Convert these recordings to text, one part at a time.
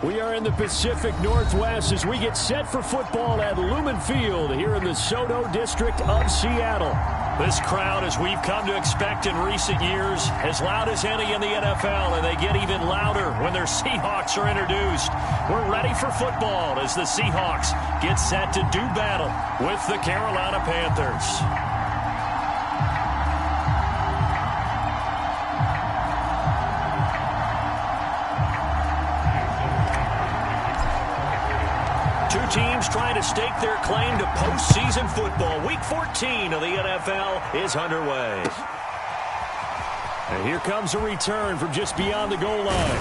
We are in the Pacific Northwest as we get set for football at Lumen Field here in the Soto District of Seattle. This crowd, as we've come to expect in recent years, as loud as any in the NFL, and they get even louder when their Seahawks are introduced. We're ready for football as the Seahawks get set to do battle with the Carolina Panthers. Teams trying to stake their claim to postseason football. Week 14 of the NFL is underway. And here comes a return from just beyond the goal line.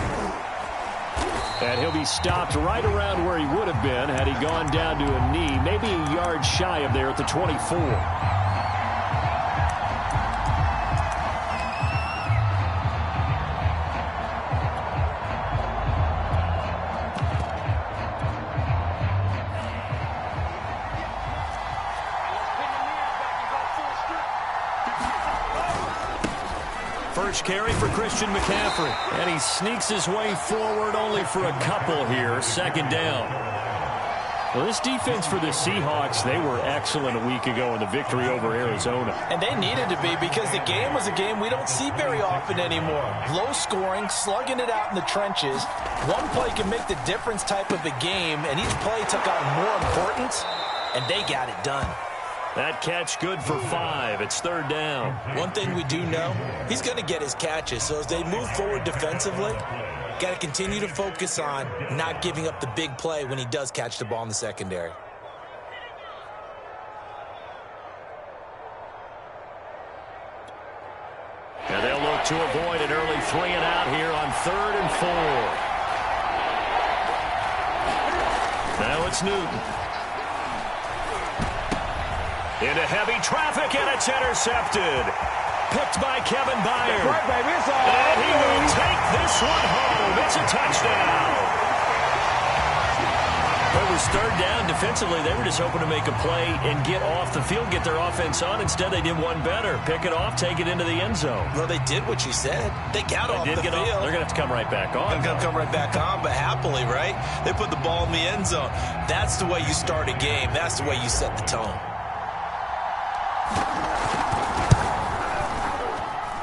And he'll be stopped right around where he would have been had he gone down to a knee, maybe a yard shy of there at the 24. First carry for Christian McCaffrey. And he sneaks his way forward only for a couple here. Second down. Well, this defense for the Seahawks, they were excellent a week ago in the victory over Arizona. And they needed to be because the game was a game we don't see very often anymore. Low scoring, slugging it out in the trenches. One play can make the difference type of a game, and each play took on more importance, and they got it done. That catch good for 5. It's third down. One thing we do know, he's going to get his catches. So as they move forward defensively, got to continue to focus on not giving up the big play when he does catch the ball in the secondary. And they'll look to avoid an early 3 and out here on 3rd and 4. Now it's Newton. Into heavy traffic, and it's intercepted. Picked by Kevin Byard. And he will take this one home. It's a touchdown. It was third down. Defensively, they were just hoping to make a play and get off the field, get their offense on. Instead, they did one better. Pick it off, take it into the end zone. Well, they did what you said. They got off the field. They're going to have to come right back on. They're going to come right back on, but happily, right? They put the ball in the end zone. That's the way you start a game. That's the way you set the tone.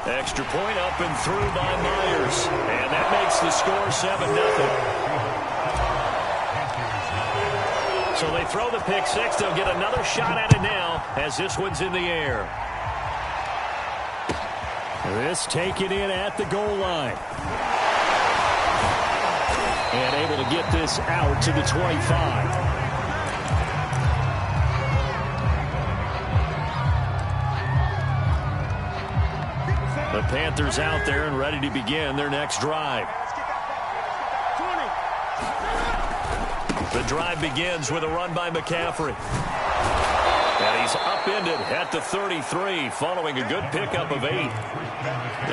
Extra point up and through by Myers. And that makes the score 7-0. So they throw the pick six. They'll get another shot at it now as this one's in the air. This taken in at the goal line. And able to get this out to the 25. The Panthers out there and ready to begin their next drive. The drive begins with a run by McCaffrey. And he's upended at the 33 following a good pickup of 8.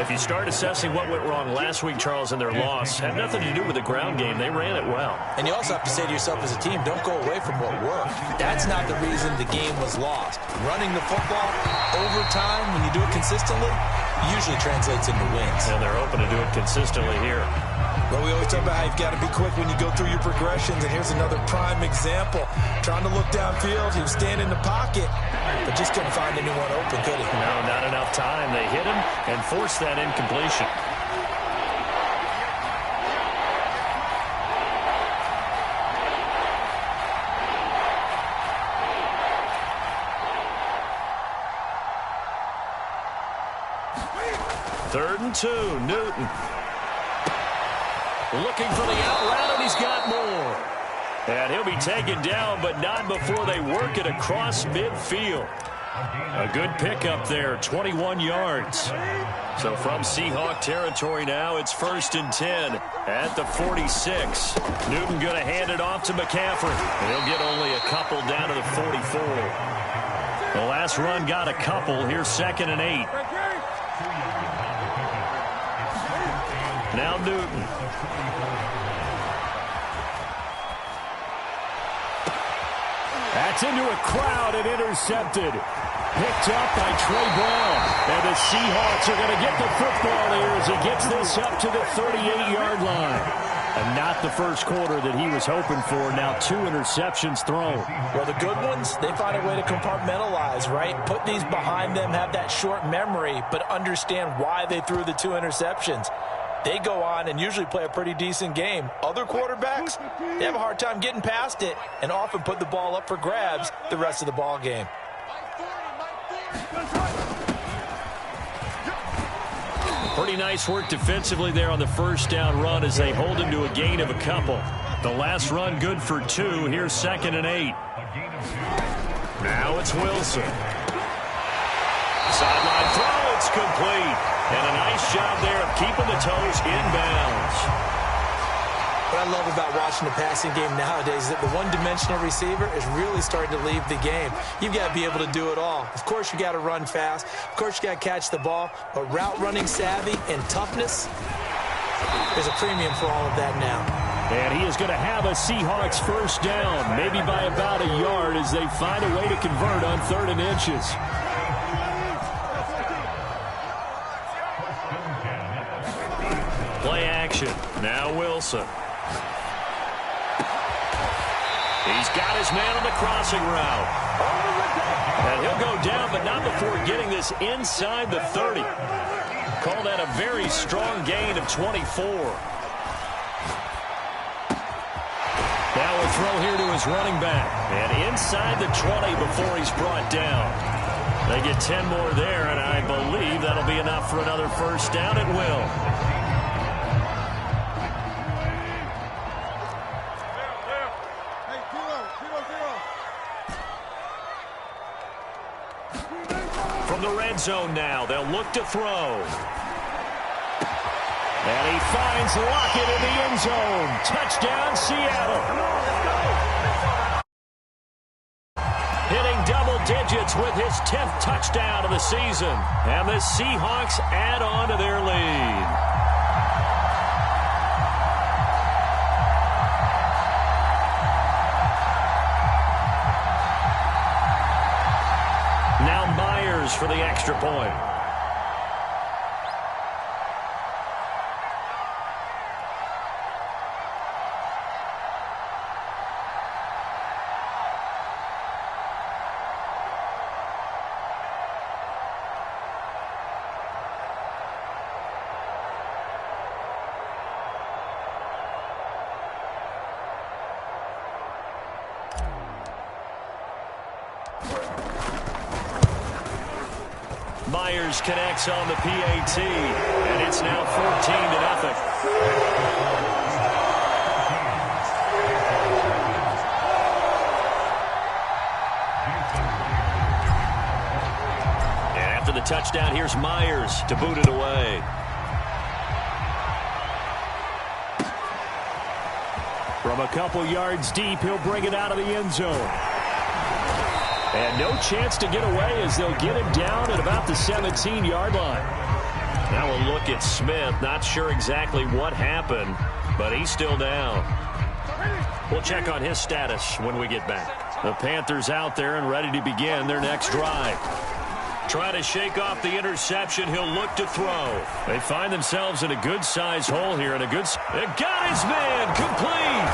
If you start assessing what went wrong last week, Charles, in their loss, had nothing to do with the ground game. They ran it well. And you also have to say to yourself as a team, don't go away from what worked. That's not the reason the game was lost. Running the football over time, when you do it consistently, usually translates into wins. And they're hoping to do it consistently here. Well, we always talk about how you've got to be quick when you go through your progressions, and here's another prime example. Trying to look downfield, he was standing in the pocket, but just couldn't find anyone open, could he? No, not enough time. They hit him and forced that incompletion. Third and 2, Newton. Looking for the out route, and he's got more. And he'll be taken down, but not before they work it across midfield. A good pickup there, 21 yards. So from Seahawk territory now, it's 1st and 10 at the 46. Newton going to hand it off to McCaffrey. And he'll get only a couple down to the 44. The last run got a couple. Here's 2nd and 8. Now Newton. That's into a crowd and intercepted. Picked up by Trey Brown. And the Seahawks are going to get the football here as he gets this up to the 38-yard line. And not the first quarter that he was hoping for. Now 2 interceptions thrown. Well, the good ones, they find a way to compartmentalize, right? Put these behind them, have that short memory, but understand why they threw the 2 interceptions. They go on and usually play a pretty decent game. Other quarterbacks, they have a hard time getting past it and often put the ball up for grabs the rest of the ball game. Pretty nice work defensively there on the first down run as they hold him to a gain of a couple. The last run good for 2. Here's 2nd and 8. Now it's Wilson. Sideline throw, it's complete. And a nice job there of keeping the toes inbounds. What I love about watching the passing game nowadays is that the one-dimensional receiver is really starting to leave the game. You've got to be able to do it all. Of course, you got to run fast. Of course, you got to catch the ball. But route running savvy and toughness, there's a premium for all of that now. And he is going to have a Seahawks first down, maybe by about a yard as they find a way to convert on 3rd and inches. Play action. Now Wilson. He's got his man on the crossing route. And he'll go down, but not before getting this inside the 30. Call that a very strong gain of 24. Now a throw here to his running back. And inside the 20 before he's brought down. They get 10 more there, and I believe that'll be enough for another first down. It will. From the red zone now, they'll look to throw. And he finds Lockett in the end zone. Touchdown, Seattle. Hitting double digits with his 10th touchdown of the season. And the Seahawks add on to their lead. Now Myers for the extra point. Myers connects on the PAT, and it's now 14-0. And after the touchdown, here's Myers to boot it away. From a couple yards deep, he'll bring it out of the end zone. And no chance to get away as they'll get him down at about the 17-yard line. Now we'll look at Smith. Not sure exactly what happened, but he's still down. We'll check on his status when we get back. The Panthers out there and ready to begin their next drive. Try to shake off the interception. He'll look to throw. They find themselves in a good-sized hole here. And they got his man complete.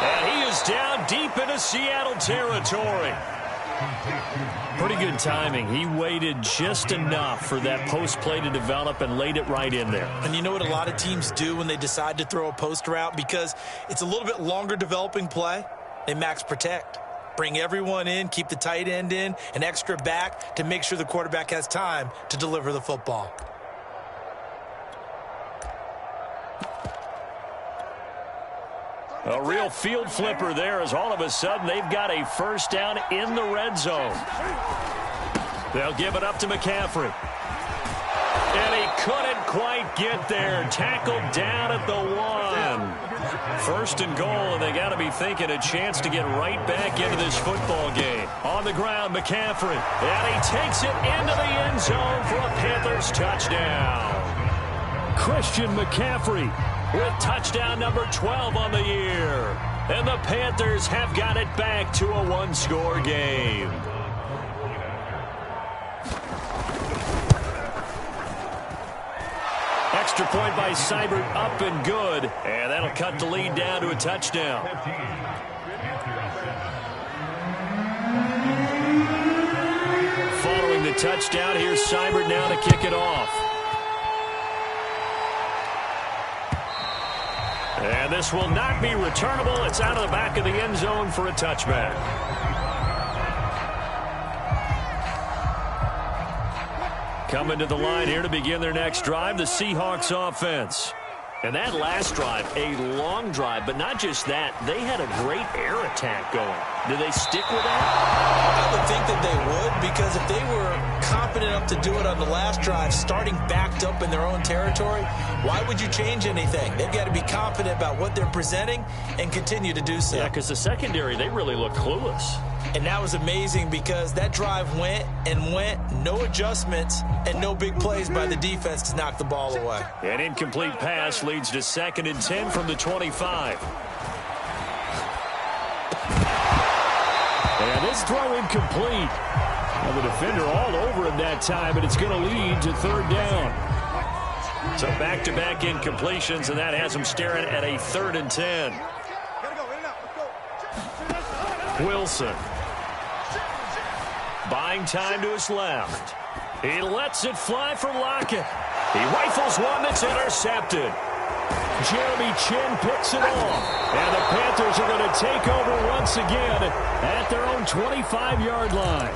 And he is down deep into Seattle territory. Pretty good timing. He waited just enough for that post play to develop and laid it right in there. And you know what a lot of teams do when they decide to throw a post route? Because it's a little bit longer developing play, they max protect. Bring everyone in, keep the tight end in, an extra back to make sure the quarterback has time to deliver the football. A real field flipper there as all of a sudden they've got a first down in the red zone. They'll give it up to McCaffrey. And he couldn't quite get there. Tackled down at the 1. First and goal, and they got to be thinking a chance to get right back into this football game. On the ground, McCaffrey. And he takes it into the end zone for a Panthers touchdown. Christian McCaffrey with touchdown number 12 on the year. And the Panthers have got it back to a one-score game. Extra point by Seibert, up and good. And that'll cut the lead down to a touchdown. Following the touchdown, here's Seibert now to kick it off. And this will not be returnable. It's out of the back of the end zone for a touchback. Coming to the line here to begin their next drive, the Seahawks offense. And that last drive, a long drive, but not just that. They had a great air attack going. Do they stick with that? I would think that they would, because if they were confident enough to do it on the last drive, starting backed up in their own territory, why would you change anything? They've got to be confident about what they're presenting and continue to do so. Yeah, because the secondary, they really look clueless. And that was amazing because that drive went and went, no adjustments, and no big plays by the defense to knock the ball away. An incomplete pass leads to 2nd and 10 from the 25. And this throw incomplete. Well, the defender all over him that time, but it's going to lead to 3rd down. So back-to-back incompletions, and that has him staring at a 3rd and 10. Wilson. Buying time to his left. He lets it fly for Lockett. He rifles one that's intercepted. Jeremy Chin picks it off. And the Panthers are going to take over once again at their own 25-yard line.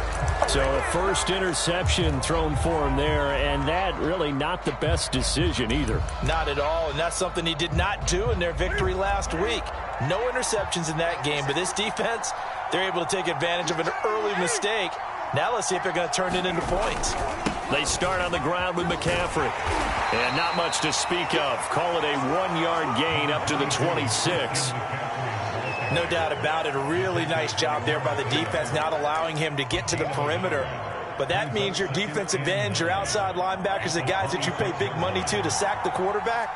So a first interception thrown for him there, and that really not the best decision either. Not at all, and that's something he did not do in their victory last week. No interceptions in that game, but this defense, they're able to take advantage of an early mistake. Now let's see if they're going to turn it into points. They start on the ground with McCaffrey. And not much to speak of. Call it a 1-yard gain up to the 26. No doubt about it. A really nice job there by the defense, not allowing him to get to the perimeter. But that means your defensive ends, your outside linebackers, the guys that you pay big money to sack the quarterback,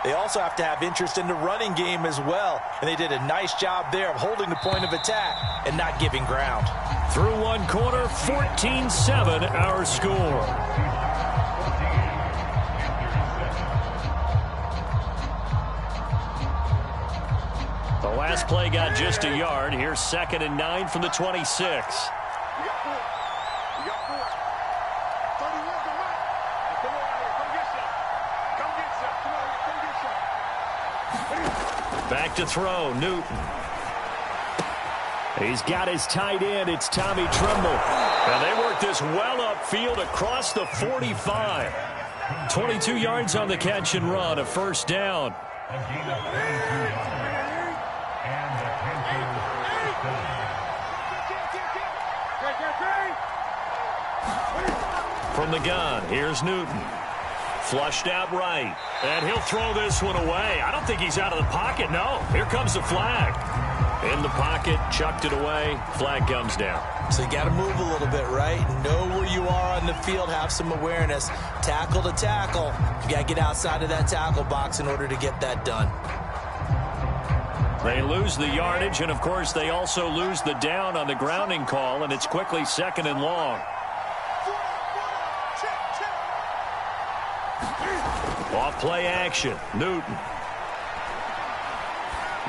they also have to have interest in the running game as well. And they did a nice job there of holding the point of attack and not giving ground. Through one quarter, 14-7 our score. The last play got just a yard. Here's 2nd and 9 from the 26. Back to throw, Newton. He's got his tight end. It's Tommy Tremble. And they work this well upfield across the 45. 22 yards on the catch and run, a 1st down. From the gun, here's Newton. Flushed out right. And he'll throw this one away. I don't think he's out of the pocket, no. Here comes the flag. In the pocket, chucked it away. Flag comes down. So you got to move a little bit, right? Know where you are on the field. Have some awareness. Tackle to tackle. You got to get outside of that tackle box in order to get that done. They lose the yardage, and, of course, they also lose the down on the grounding call, and it's quickly 2nd and long. Off play action. Newton.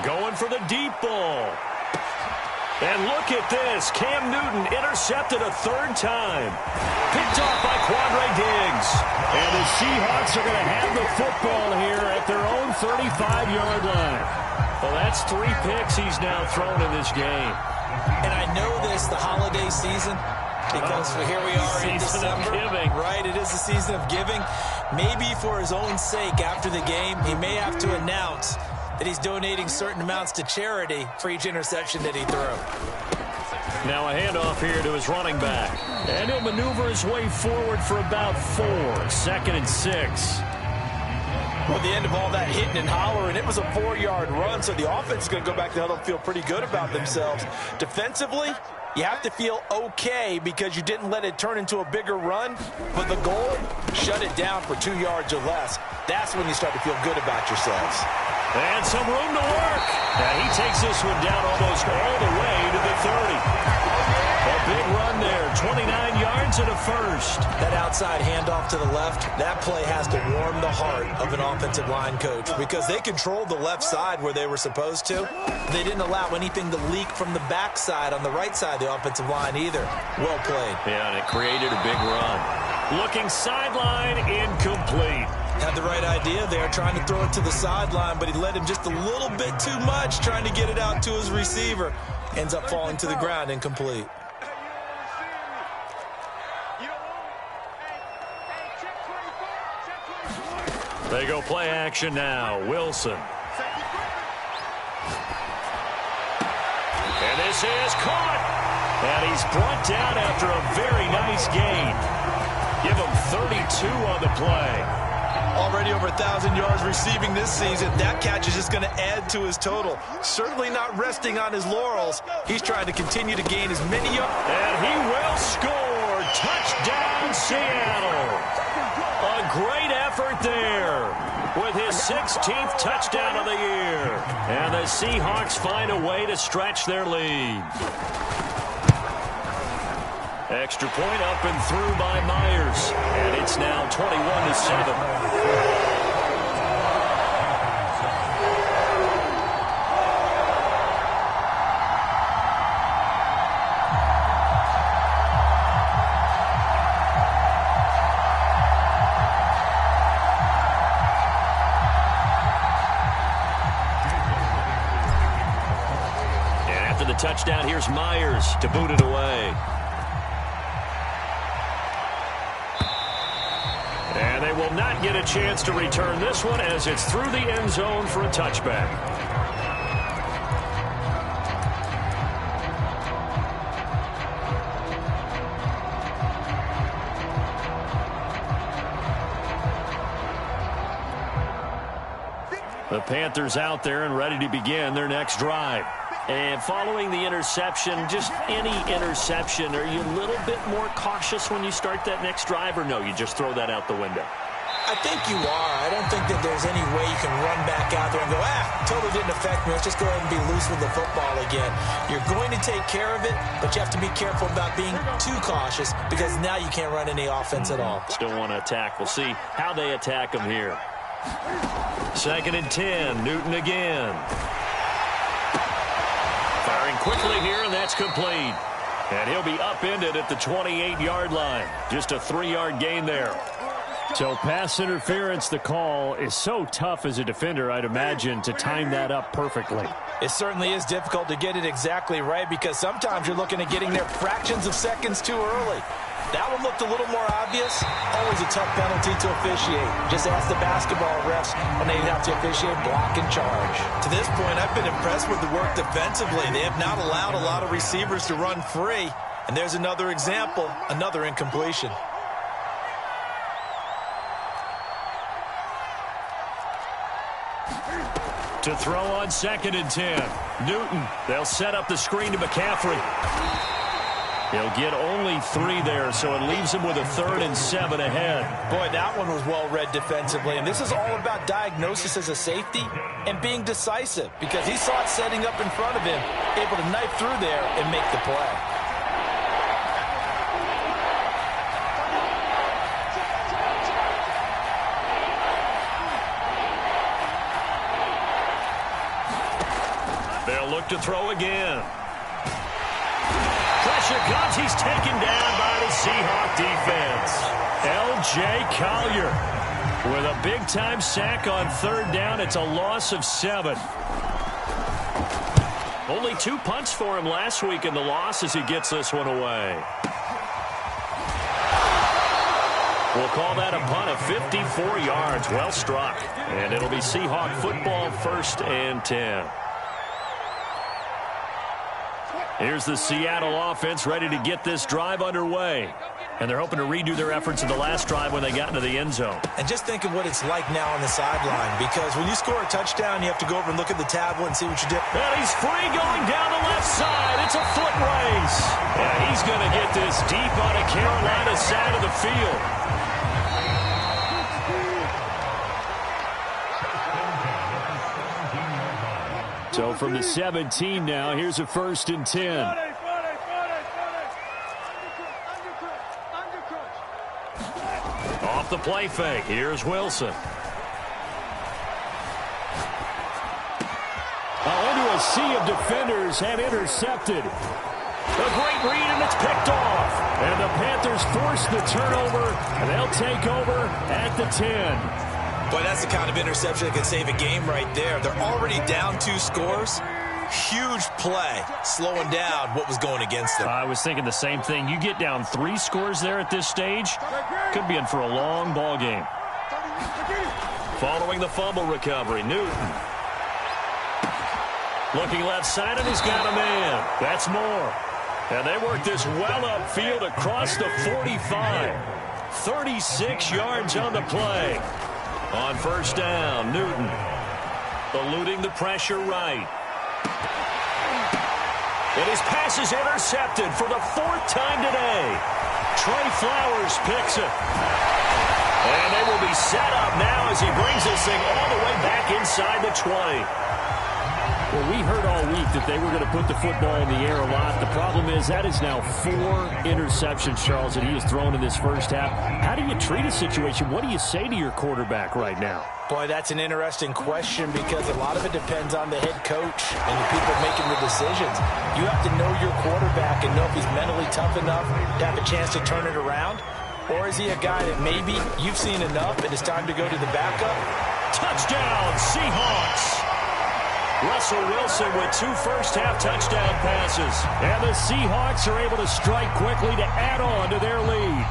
Going for the deep ball. And look at this. Cam Newton intercepted a 3rd time. Picked off by Quandre Diggs. And the Seahawks are going to have the football here at their own 35-yard line. Well, that's 3 picks he's now thrown in this game. And I know this, the holiday season, because here we are in December. Right, it is the season of giving. Maybe for his own sake after the game, he may have to announce that he's donating certain amounts to charity for each interception that he threw. Now a handoff here to his running back. And he'll maneuver his way forward for about 4. 2nd and 6. Well, at the end of all that hitting and hollering, it was a 4-yard run, so the offense is going to go back to the huddle and feel pretty good about themselves. Defensively, you have to feel okay because you didn't let it turn into a bigger run, but the goal, shut it down for 2 yards or less. That's when you start to feel good about yourselves. And some room to work. And he takes this one down almost all the way to the 30. A big run there, 29 yards turns into first. That outside handoff to the left, that play has to warm the heart of an offensive line coach because they controlled the left side where they were supposed to. They didn't allow anything to leak from the backside on the right side of the offensive line either. Well played. Yeah, and it created a big run. Looking sideline, incomplete. Had the right idea there, trying to throw it to the sideline, but he led him just a little bit too much, trying to get it out to his receiver. Ends up falling to the ground, incomplete. They go play action now. Wilson. And this is caught. And he's brought down after a very nice gain. Give him 32 on the play. Already over 1,000 yards receiving this season. That catch is just going to add to his total. Certainly not resting on his laurels. He's trying to continue to gain as many yards. And he will score. Touchdown, Seattle. A great effort there with his 16th touchdown of the year. And the Seahawks find a way to stretch their lead. Extra point up and through by Myers. And it's now 21-7. Touchdown, here's Myers to boot it away. And they will not get a chance to return this one as it's through the end zone for a touchback. The Panthers out there and ready to begin their next drive. And following the interception, just any interception, are you a little bit more cautious when you start that next drive, or no, you just throw that out the window? I think you are. I don't think that there's any way you can run back out there and go, totally didn't affect me. Let's just go ahead and be loose with the football again. You're going to take care of it, but you have to be careful about being too cautious because now you can't run any offense at all. Still want to attack. We'll see how they attack them here. 2nd and 10, Newton again. Firing quickly here, and that's complete. And he'll be upended at the 28-yard line. Just a 3-yard gain there. So pass interference, the call, is so tough as a defender, I'd imagine, to time that up perfectly. It certainly is difficult to get it exactly right because sometimes you're looking at getting there fractions of seconds too early. That one looked a little more obvious. Always a tough penalty to officiate. Just ask the basketball refs when they have to officiate block and charge. To this point, I've been impressed with the work defensively. They have not allowed a lot of receivers to run free. And there's another example, another incompletion. To throw on 2nd and 10. Newton, they'll set up the screen to McCaffrey. He'll get only 3 there, so it leaves him with a 3rd and 7 ahead. Boy, that one was well read defensively, and this is all about diagnosis as a safety and being decisive because he saw it setting up in front of him, able to knife through there and make the play. They'll look to throw again. Pressure comes. He's taken down by the Seahawk defense. L.J. Collier with a big-time sack on 3rd down. It's a loss of 7. Only 2 punts for him last week in the loss as he gets this one away. We'll call that a punt of 54 yards. Well struck. And it'll be Seahawk football, 1st and 10. Here's the Seattle offense ready to get this drive underway. And they're hoping to redo their efforts in the last drive when they got into the end zone. And just think of what it's like now on the sideline, because when you score a touchdown, you have to go over and look at the tablet and see what you did. And he's free going down the left side. It's a foot race. And he's going to get this deep on a Carolina side of the field. So from the 17 now, here's a 1st and 10. Off the play fake, here's Wilson. Into a sea of defenders and intercepted. A great read, and it's picked off. And the Panthers force the turnover, and they'll take over at the 10. Boy, that's the kind of interception that could save a game right there. They're already down 2 scores. Huge play, slowing down what was going against them. I was thinking the same thing. You get down 3 scores there at this stage, could be in for a long ball game. Following the fumble recovery, Newton. Looking left side, and he's got a man. That's more. And they work this well upfield across the 45. 36 yards on the play. On first down, Newton. Eluding the pressure right. And his pass is intercepted for the 4th time today. Trey Flowers picks it. And they will be set up now as he brings this thing all the way back inside the 20. Well, we heard all week that they were going to put the football in the air a lot. The problem is that is now 4 interceptions, Charles, that he has thrown in this first half. How do you treat a situation? What do you say to your quarterback right now? Boy, that's an interesting question because a lot of it depends on the head coach and the people making the decisions. You have to know your quarterback and know if he's mentally tough enough to have a chance to turn it around. Or is he a guy that maybe you've seen enough and it's time to go to the backup? Touchdown, Seahawks! Russell Wilson with 2 first-half touchdown passes. And the Seahawks are able to strike quickly to add on to their lead.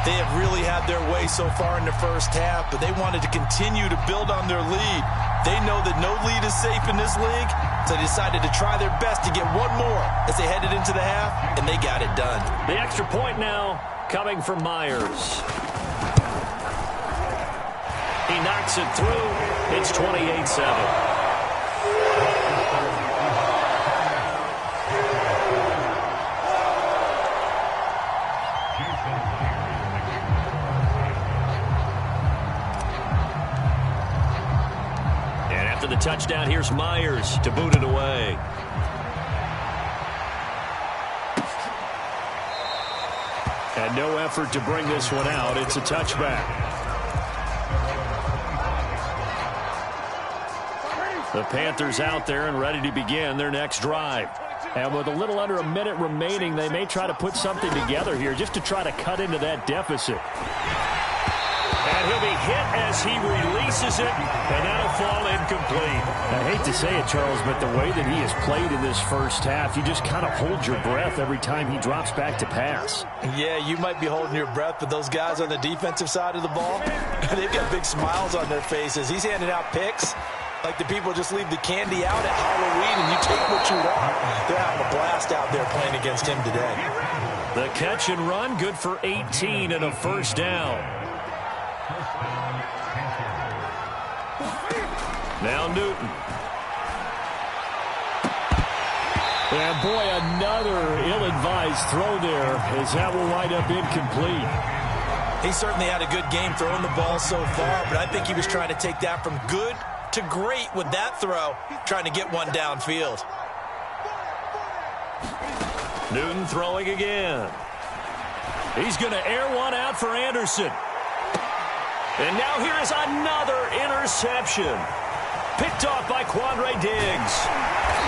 They have really had their way so far in the first half, but they wanted to continue to build on their lead. They know that no lead is safe in this league, so they decided to try their best to get one more as they headed into the half, and they got it done. The extra point now coming from Myers. He knocks it through. It's 28-7. The touchdown, here's Myers to boot it away. And no effort to bring this one out. It's a touchback. The Panthers out there and ready to begin their next drive. And with a little under a minute remaining, they may try to put something together here just to try to cut into that deficit. And he'll be hit as he releases it, and that'll fall incomplete. I hate to say it, Charles, but the way that he has played in this first half, you just kind of hold your breath every time he drops back to pass. Yeah, you might be holding your breath, but those guys on the defensive side of the ball, they've got big smiles on their faces. He's handing out picks like the people just leave the candy out at Halloween and you take what you want. They're having a blast out there playing against him today. The catch and run, good for 18 and a first down. Now Newton. And boy, another ill-advised throw there as that will wind up incomplete. He certainly had a good game throwing the ball so far, but I think he was trying to take that from good to great with that throw, trying to get one downfield. Newton throwing again. He's going to air one out for Anderson. And now here is another interception. Picked off by Quandre Diggs.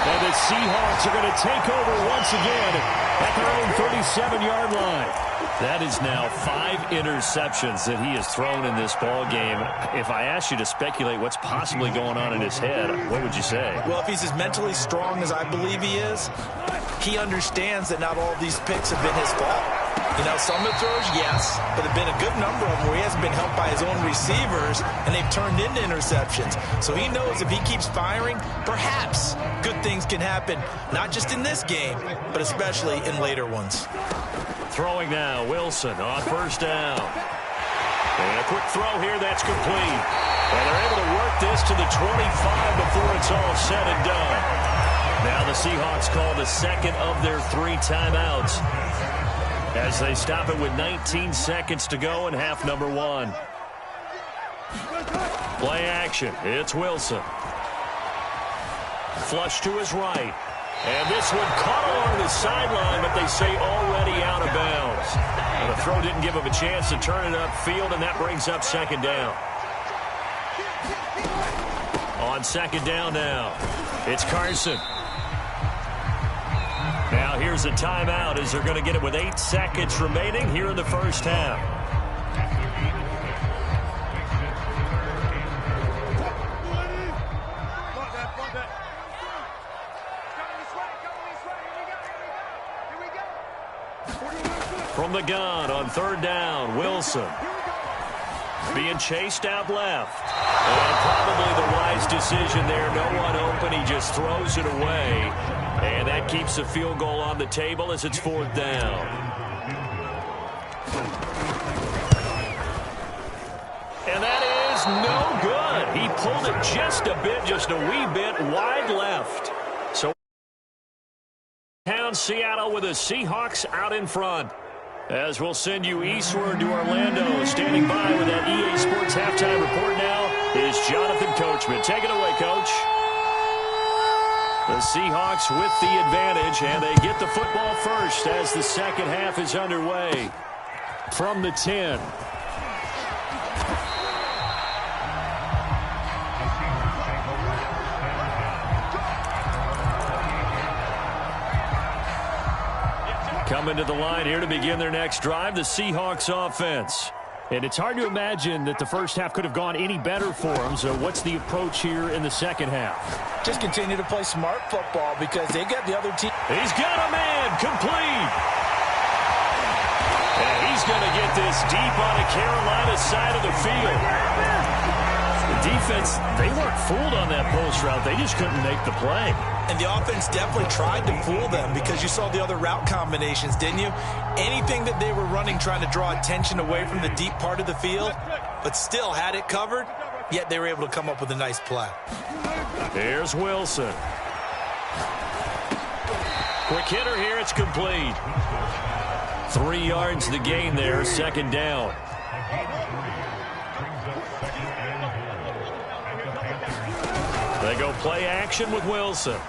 And the Seahawks are going to take over once again at their own 37-yard line. That is now 5 interceptions that he has thrown in this ball game. If I asked you to speculate what's possibly going on in his head, what would you say? Well, if he's as mentally strong as I believe he is, he understands that not all of these picks have been his fault. You know, some of the throws, yes, but there have been a good number of them where he hasn't been helped by his own receivers, and they've turned into interceptions. So he knows if he keeps firing, perhaps good things can happen, not just in this game, but especially in later ones. Throwing now, Wilson on first down. And a quick throw here, that's complete. And they're able to work this to the 25 before it's all said and done. Now the Seahawks call the second of their 3 timeouts as they stop it with 19 seconds to go in half number 1. Play action. It's Wilson. Flush to his right. And this one caught along the sideline, but they say already out out of bounds. Well, the throw didn't give him a chance to turn it upfield, and that brings up second down. On second down now, it's Carson. Now here's a timeout as they're going to get it with 8 seconds remaining here in the first half. From the gun on third down, Wilson. Being chased out left. And probably the wise decision there. No one open. He just throws it away. And that keeps the field goal on the table as it's fourth down. And that is no good. He pulled it just a bit, just a wee bit wide left. So down Seattle with the Seahawks out in front. As we'll send you eastward to Orlando. Standing by with that EA Sports halftime report now is Jonathan Coachman. Take it away, Coach. The Seahawks with the advantage, and they get the football first as the second half is underway. From the 10. Coming to the line here to begin their next drive, the Seahawks offense. And it's hard to imagine that the first half could have gone any better for them. So what's the approach here in the second half? Just continue to play smart football because they got the other team. He's got a man complete. And he's going to get this deep on the Carolina side of the field. The defense, they weren't fooled on that post route. They just couldn't make the play. And the offense definitely tried to fool them because you saw the other route combinations, didn't you? Anything that they were running trying to draw attention away from the deep part of the field, but still had it covered, yet they were able to come up with a nice play. Here's Wilson. Quick hitter here, it's complete. 3 yards the gain there, second down. They go play action with Wilson.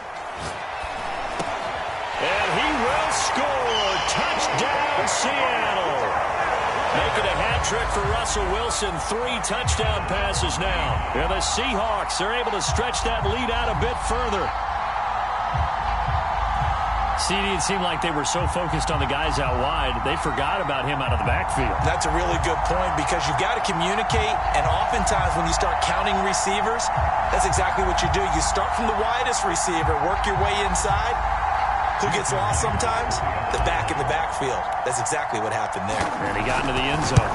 And he will score. Touchdown, Seattle. Making a hat trick for Russell Wilson. 3 touchdown passes now. And the Seahawks are able to stretch that lead out a bit further. CD, it seemed like they were so focused on the guys out wide, they forgot about him out of the backfield. That's a really good point because you've got to communicate, and oftentimes when you start counting receivers, that's exactly what you do. You start from the widest receiver, work your way inside. Who gets lost sometimes? The back in the backfield. That's exactly what happened there. And he got into the end zone.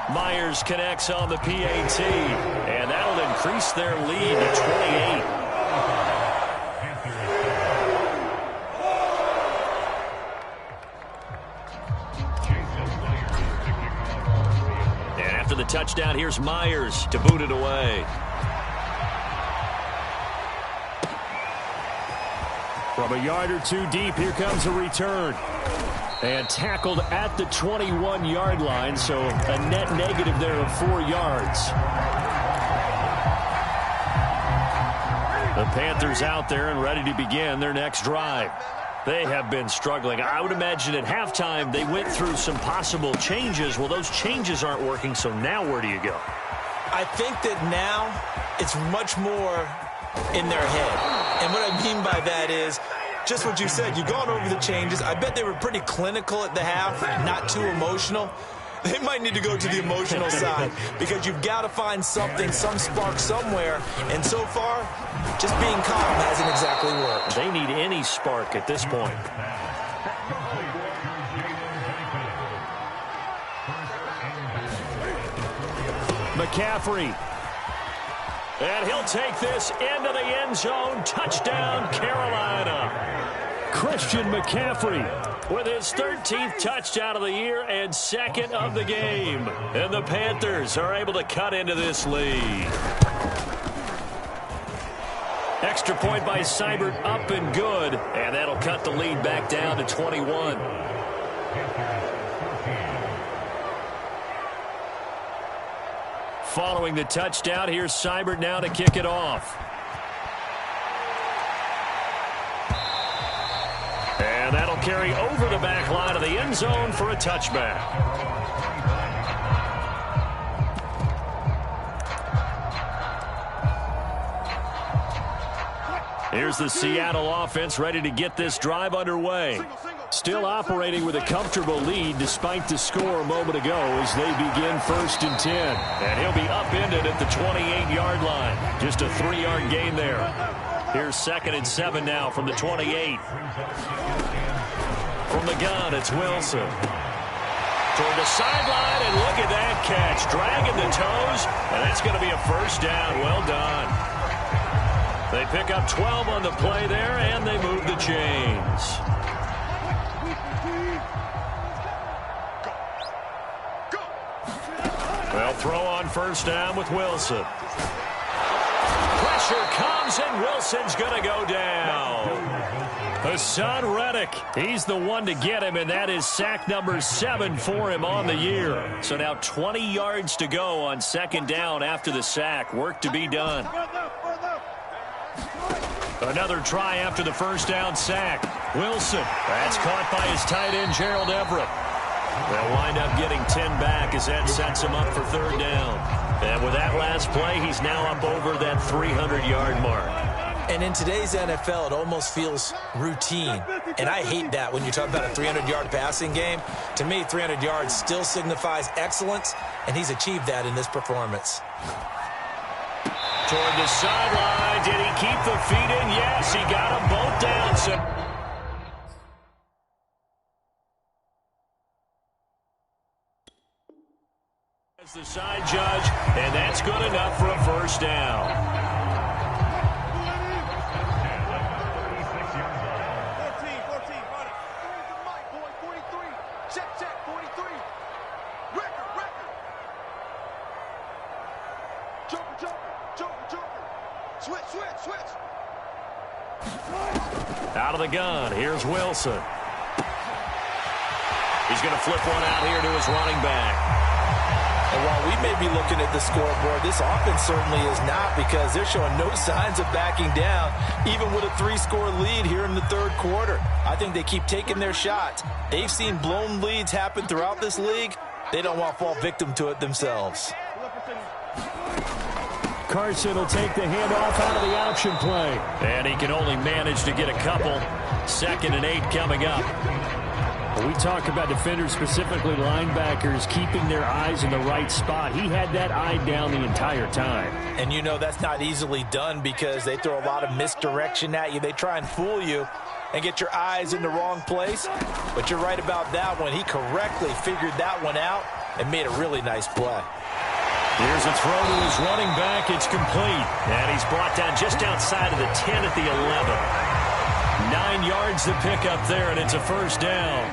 Myers connects on the PAT, and that'll increase their lead to 28. The touchdown, here's Myers to boot it away. From a yard or two deep, here comes a return. And tackled at the 21-yard line, so a net negative there of 4 yards. The Panthers out there and ready to begin their next drive. They have been struggling. I would imagine at halftime they went through some possible changes. Well, those changes aren't working, so now where do you go? I think that now it's much more in their head. And what I mean by that is just what you said. You've gone over the changes. I bet they were pretty clinical at the half, not too emotional. They might need to go to the emotional side because you've got to find something, some spark somewhere. And so far, just being calm hasn't exactly worked. They need any spark at this point. McCaffrey. And he'll take this into the end zone. Touchdown, Carolina. Christian McCaffrey with his 13th touchdown of the year and second of the game. And the Panthers are able to cut into this lead. Extra point by Seibert, up and good. And that'll cut the lead back down to 21. Following the touchdown, here's Seibert now to kick it off. And that'll carry over the back line of the end zone for a touchback. Here's the Seattle offense ready to get this drive underway. Still operating with a comfortable lead despite the score a moment ago as they begin 1st and 10. And he'll be upended at the 28-yard line. Just a 3-yard gain there. Here's 2nd and 7 now from the 28. From the gun, it's Wilson. Toward the sideline, and look at that catch. Dragging the toes, and that's going to be a 1st down. Well done. They pick up 12 on the play there, and they move the chains. Well, throw on 1st down with Wilson. Pressure comes, and Wilson's going to go down. Hassan Reddick, he's the one to get him, and that is sack number 7 for him on the year. So now 20 yards to go on 2nd down after the sack. Work to be done. Another try after the 1st down sack. Wilson, that's caught by his tight end, Gerald Everett. They'll wind up getting 10 back as that sets him up for 3rd down. And with that last play, he's now up over that 300-yard mark. And in today's NFL, it almost feels routine. And I hate that when you talk about a 300-yard passing game. To me, 300 yards still signifies excellence, and he's achieved that in this performance. Toward the sideline. Did he keep the feet in? Yes, he got them both down. So as the side judge, and that's good enough for a 1st down. 43. Record. Joker. Switch. Out of the gun, here's Wilson. He's going to flip one out here to his running back. And while we may be looking at the scoreboard, this offense certainly is not, because they're showing no signs of backing down, even with a 3-score lead here in the 3rd quarter. I think they keep taking their shots. They've seen blown leads happen throughout this league. They don't want to fall victim to it themselves. Carson will take the handoff out of the option play. And he can only manage to get a couple. 2nd and 8 coming up. We talk about defenders, specifically linebackers, keeping their eyes in the right spot. He had that eye down the entire time. And you know that's not easily done because they throw a lot of misdirection at you. They try and fool you and get your eyes in the wrong place. But you're right about that one. He correctly figured that one out and made a really nice play. Here's a throw to his running back. It's complete. And he's brought down just outside of the 10 at the 11. 9 yards to pick up there, and it's a 1st down.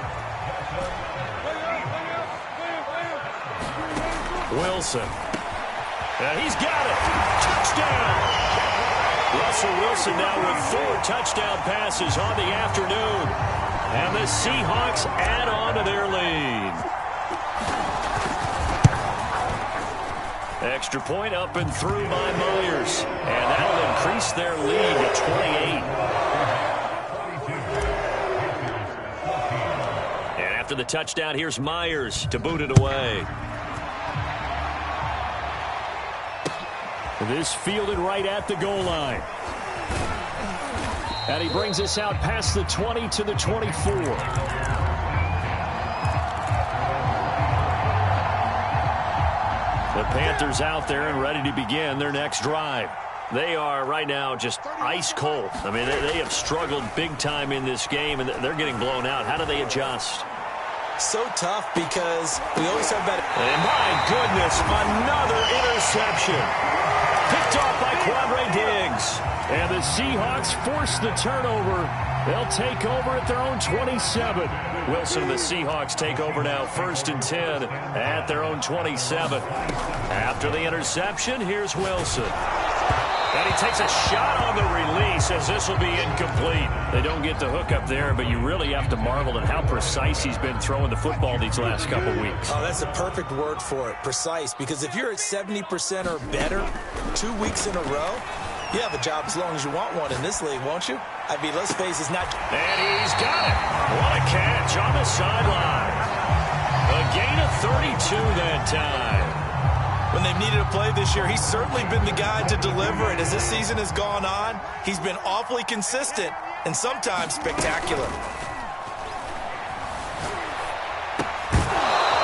Wilson. And he's got it. Touchdown. Russell Wilson now with 4 touchdown passes on the afternoon. And the Seahawks add on to their lead. Extra point up and through by Myers. And that'll increase their lead to 28. And after the touchdown, here's Myers to boot it away. This fielded right at the goal line. And he brings us out past the 20 to the 24. The Panthers out there and ready to begin their next drive. They are right now just ice cold. I mean, they have struggled big time in this game, and they're getting blown out. How do they adjust? So tough because we always talk about it. And my goodness, another interception. Picked off by Quandre Diggs. And the Seahawks force the turnover. They'll take over at their own 27. Wilson and the Seahawks take over now, 1st and 10 at their own 27. After the interception, here's Wilson. And he takes a shot on the release as this will be incomplete. They don't get the hook up there, but you really have to marvel at how precise he's been throwing the football these last couple weeks. Oh, that's a perfect word for it, precise. Because if you're at 70% or better 2 weeks in a row, You have a job as long as you want one in this league, won't you? I mean, let's face it, it's not... And he's got it. What a catch on the sideline. A gain of 32 that time. When they've needed a play this year, he's certainly been the guy to deliver. And as this season has gone on, he's been awfully consistent and sometimes spectacular.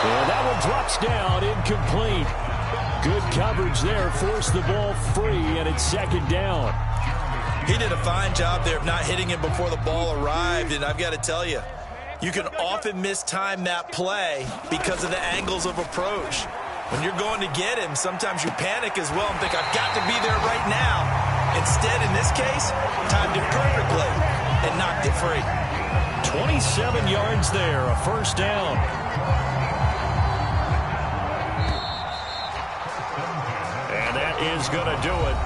And that one drops down, incomplete. Good coverage there, forced the ball free, and it's second down. He did a fine job there of not hitting him before the ball arrived, and I've got to tell you, you can often mistime that play because of the angles of approach. When you're going to get him, sometimes you panic as well and think, I've got to be there right now. Instead, in this case, timed it perfectly and knocked it free. 27 yards there, a first down. Is going to do it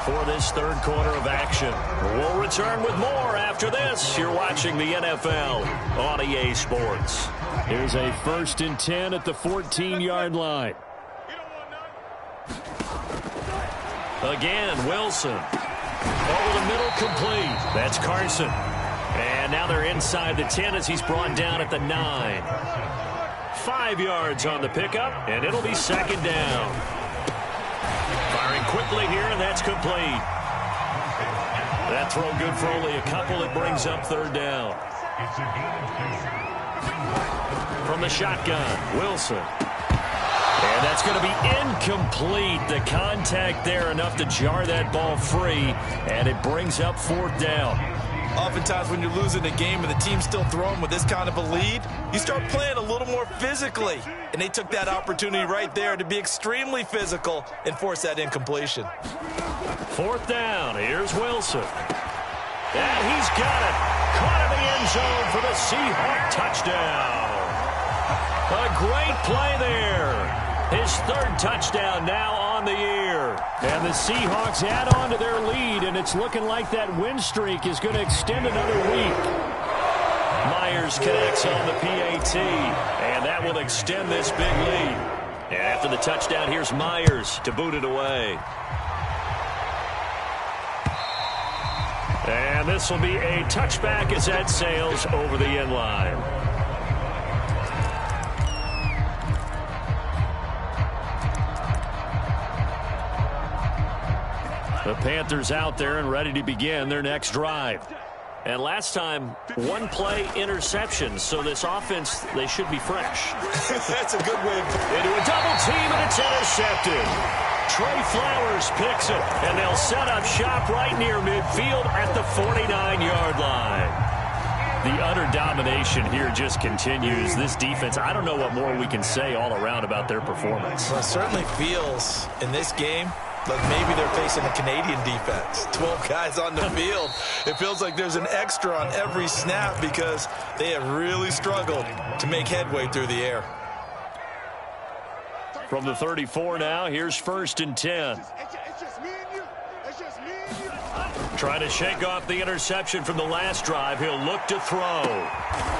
for this third quarter of action. We'll return with more after this. You're watching the NFL on EA Sports. Here's a 1st and 10 at the 14-yard line. Again, Wilson. Over the middle, complete. That's Carson. And now they're inside the 10 as he's brought down at the 9. 5 yards on the pickup, and it'll be second down. Firing quickly here, and that's complete. That throw good for only a couple. It brings up third down. From the shotgun, Wilson. And that's going to be incomplete. The contact there enough to jar that ball free, and it brings up fourth down. Oftentimes when you're losing a game and the team's still throwing with this kind of a lead, you start playing a little more physically. And they took that opportunity right there to be extremely physical and force that incompletion. Fourth down. Here's Wilson. And he's got it. Caught in the end zone for the Seahawk touchdown. A great play there. His third touchdown now on the year. And the Seahawks add on to their lead, and it's looking like that win streak is going to extend another week. Myers connects on the PAT, and that will extend this big lead. And after the touchdown, here's Myers to boot it away. And this will be a touchback as that sails over the end line. The Panthers out there and ready to begin their next drive. And last time, one play interception. So this offense, they should be fresh. That's a good way. Into a double team, and it's intercepted. Trey Flowers picks it, and they'll set up shop right near midfield at the 49-yard line. The utter domination here just continues. This defense, I don't know what more we can say all around about their performance. Well, it certainly feels in this game like maybe they're facing a Canadian defense. 12 guys on the field. It feels like there's an extra on every snap because they have really struggled to make headway through the air. From the 34 now, here's 1st and 10. Trying to shake off the interception from the last drive. He'll look to throw.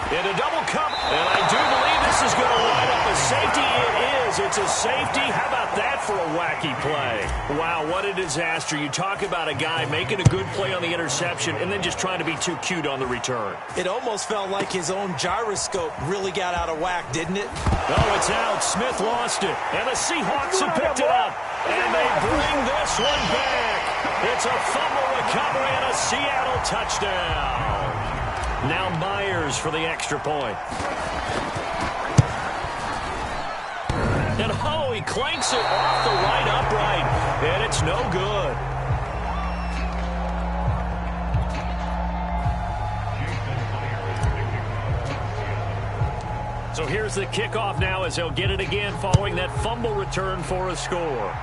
In a double cover. And I do believe this is going to line up a safety. It is. It's a safety. How about that for a wacky play? Wow, what a disaster. You talk about a guy making a good play on the interception and then just trying to be too cute on the return. It almost felt like his own gyroscope really got out of whack, didn't it? Oh, it's out. Smith lost it. And the Seahawks have picked it up. And they bring this one back. It's a fumble recovery and a Seattle touchdown. Now Myers for the extra point. And oh, he clanks it off the right upright. And it's no good. So here's the kickoff now as they'll get it again following that fumble return for a score.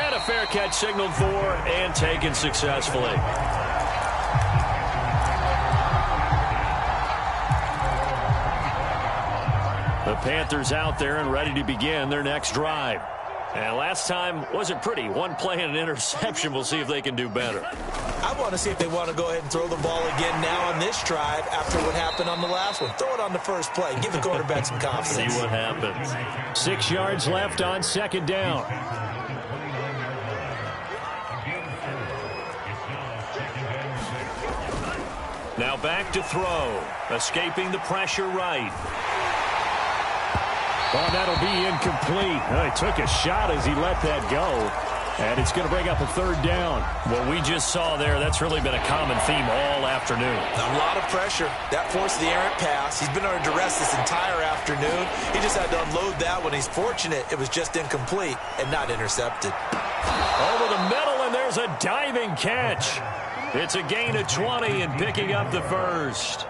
And a fair catch signaled for and taken successfully. The Panthers out there and ready to begin their next drive. And last time wasn't pretty. One play and an interception. We'll see if they can do better. I want to see if they want to go ahead and throw the ball again now on this drive after what happened on the last one. Throw it on the first play. Give the quarterback some confidence. See what happens. 6 yards left on second down. back to throw. Escaping the pressure right. Oh, that'll be incomplete. He took a shot as he let that go. And it's going to bring up a third down. What we just saw there, that's really been a common theme all afternoon. A lot of pressure. That forced the errant pass. He's been under duress this entire afternoon. He just had to unload that one. He's fortunate it was just incomplete and not intercepted. Over the middle, and there's a diving catch. It's a gain of 20 and picking up the first.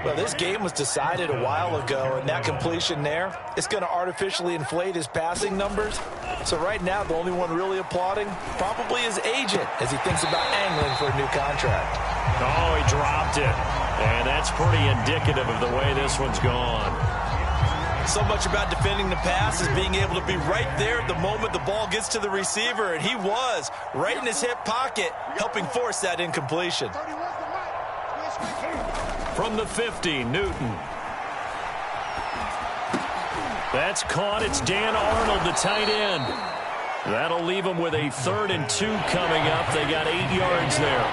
Well, this game was decided a while ago, and that completion there, it's going to artificially inflate his passing numbers. So right now, the only one really applauding probably his agent as he thinks about angling for a new contract. Oh, he dropped it. And that's pretty indicative of the way this one's gone. So much about defending the pass is being able to be right there at the moment the ball gets to the receiver, and he was right in his hip pocket, helping force that incompletion. From the 50, Newton. That's caught. It's Dan Arnold, the tight end. That'll leave them with a 3rd and 2 coming up. They got 8 yards there.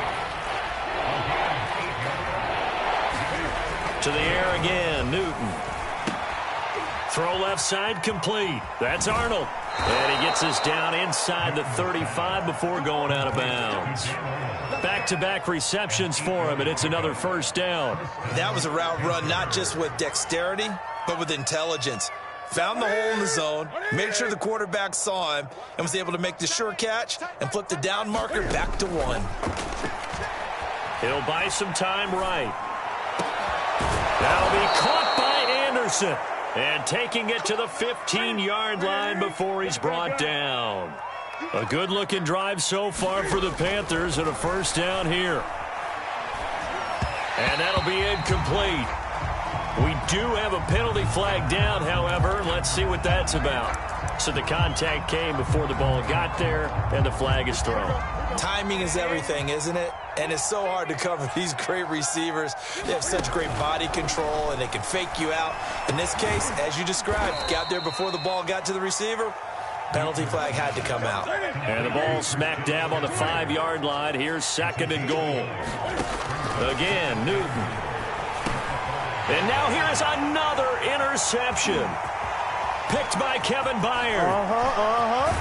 To the air again, Newton. Throw left side complete. That's Arnold. And he gets us down inside the 35 before going out of bounds. Back-to-back receptions for him, and it's another first down. That was a route run not just with dexterity, but with intelligence. Found the hole in the zone, made sure the quarterback saw him, and was able to make the sure catch and flip the down marker back to 1. He'll buy some time right. That'll be caught by Anderson. And taking it to the 15-yard line before he's brought down. A good-looking drive so far for the Panthers and a first down here. And that'll be incomplete. We do have a penalty flag down, however. Let's see what that's about. So the contact came before the ball got there, and the flag is thrown. Timing is everything, isn't it? And it's so hard to cover these great receivers. They have such great body control, and they can fake you out. In this case, as you described, got there before the ball got to the receiver. Penalty flag had to come out. And the ball smack dab on the 5-yard line. Here's 2nd and goal. Again, Newton. And now here is another interception. Picked by Kevin Byard.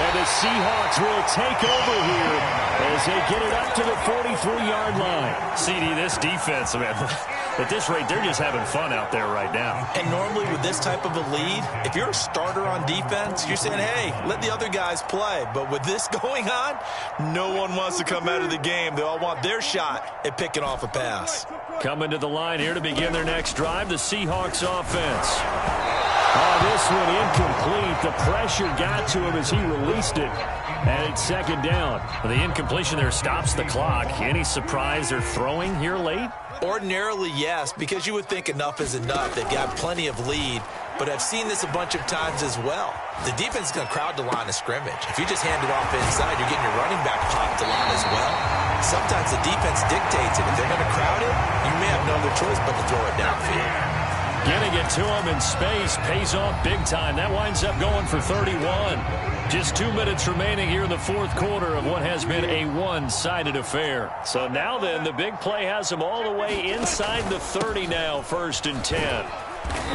And the Seahawks will take over here as they get it up to the 43-yard line. CD, this defense, man, at this rate, they're just having fun out there right now. And normally with this type of a lead, if you're a starter on defense, you're saying, hey, let the other guys play. But with this going on, no one wants to come out of the game. They all want their shot at picking off a pass. Coming to the line here to begin their next drive, the Seahawks offense. Oh, this one incomplete. The pressure got to him as he released it. And it's 2nd down. The incompletion there stops the clock. Any surprise they're throwing here late? Ordinarily, yes, because you would think enough is enough. They've got plenty of lead, but I've seen this a bunch of times as well. The defense is going to crowd the line of scrimmage. If you just hand it off inside, you're getting your running back popped the line as well. Sometimes the defense dictates it. If they're going to crowd it, you may have no other choice but to throw it downfield. Getting it to him in space pays off big time. That winds up going for 31. Just 2 minutes remaining here in the 4th quarter of what has been a one-sided affair. So now then, the big play has him all the way inside the 30 now, 1st and 10.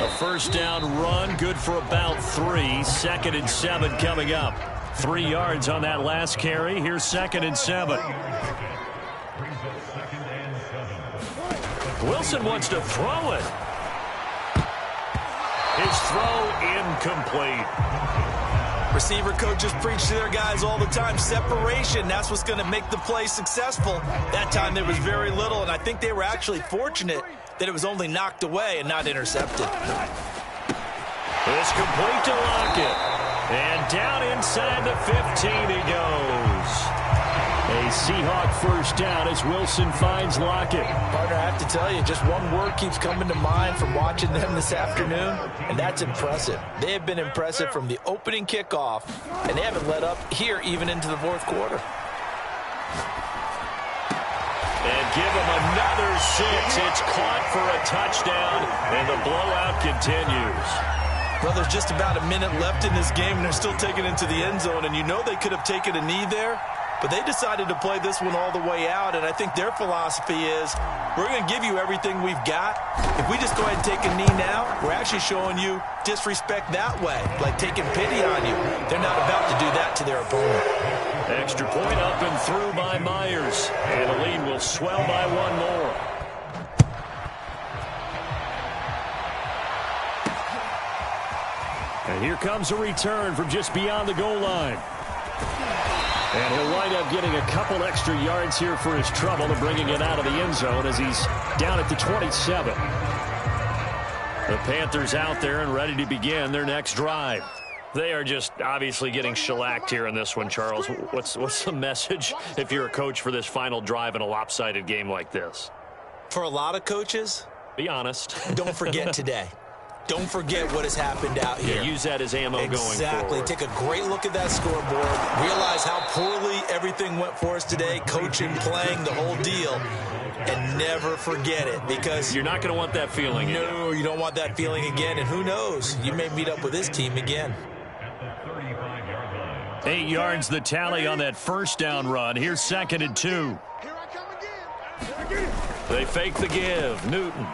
A first down run, good for about 3. 2nd and 7 coming up. 3 yards on that last carry. Here's 2nd and 7. Wilson wants to throw it. His throw incomplete. Receiver coaches preach to their guys all the time. Separation, that's what's going to make the play successful. That time there was very little, and I think they were actually fortunate that it was only knocked away and not intercepted. It's complete to Lockett. And down inside the 15 he goes. A Seahawk first down as Wilson finds Lockett. Partner, I have to tell you, just one word keeps coming to mind from watching them this afternoon, and that's impressive. They have been impressive from the opening kickoff, and they haven't let up here even into the 4th quarter. And give them another 6. It's caught for a touchdown, and the blowout continues. Well, there's just about a minute left in this game, and they're still taking it into the end zone, and you know they could have taken a knee there, but they decided to play this one all the way out, and I think their philosophy is we're going to give you everything we've got. If we just go ahead and take a knee now, we're actually showing you disrespect that way, like taking pity on you. They're not about to do that to their opponent. Extra point up and through by Myers, and the lead will swell by one more. And here comes a return from just beyond the goal line. And he'll wind up getting a couple extra yards here for his trouble and bringing it out of the end zone as he's down at the 27. The Panthers out there and ready to begin their next drive. They are just obviously getting shellacked here in this one, Charles. What's the message if you're a coach for this final drive in a lopsided game like this? For a lot of coaches, be honest. Don't forget today. Don't forget what has happened out here. Yeah, use that as ammo going forward. Exactly. Take a great look at that scoreboard. Realize how poorly everything went for us today, coaching, playing, the whole deal. And never forget it, because you're not going to want that feeling again. No, you don't want that feeling again. And who knows? You may meet up with this team again. 8 yards the tally on that first down run. Here's 2nd and 2. Here I come again. They fake the give. Newton.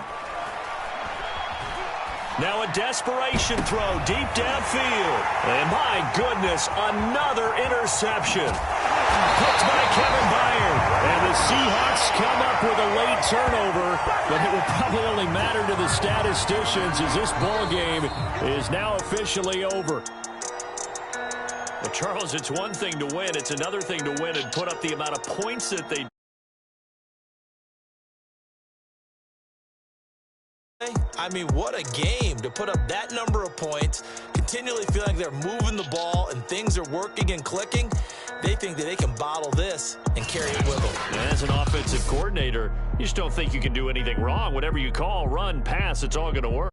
Now a desperation throw deep downfield. And my goodness, another interception. Picked by Kevin Byard. And the Seahawks come up with a late turnover, but it will probably only matter to the statisticians as this ball game is now officially over. Well, Charles, it's one thing to win. It's another thing to win and put up the amount of points that they I mean, what a game to put up that number of points, continually feeling like they're moving the ball and things are working and clicking. They think that they can bottle this and carry it with them. As an offensive coordinator, you just don't think you can do anything wrong. Whatever you call, run, pass, it's all going to work.